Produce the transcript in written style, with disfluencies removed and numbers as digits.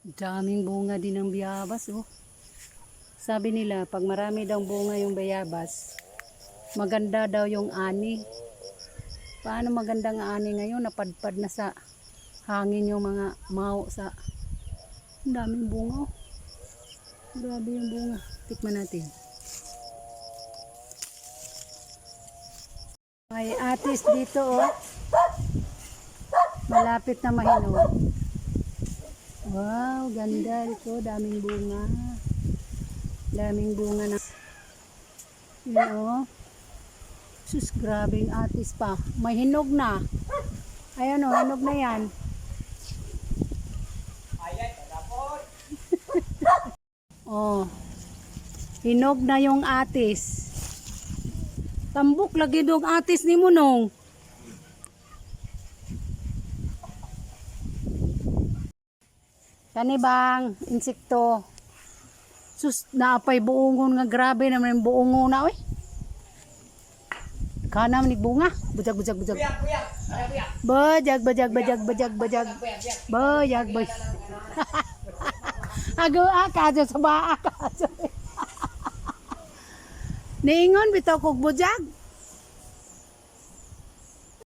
Daming bunga din ng bayabas, oh. Sabi nila, pag marami daw bunga yung bayabas, maganda daw yung ani. Paano magandang ani ngayon? Napadpad na sa hangin yung mga mau sa... Ang daming bunga, oh. Grabe yung bunga. Tikman natin. May atis dito, oh. Malapit na mahinog. Wow, ganda ito. Daming bunga. Daming bunga na. Yan, oh. Sus, grabing atis pa. May hinog na. Ayan, oh, hinog na yan. Oh. Hinog na yung atis. Tambok lagi dong atis ni mo nung. Kani bang insekto. Sus, naapay buongon nga, grabe naman yung buongon na, oy. Kanam ni bunga. Bujag. Bajag. Bajag. Ago kaso sa baa kaso. Niingon bitaw kog bujag.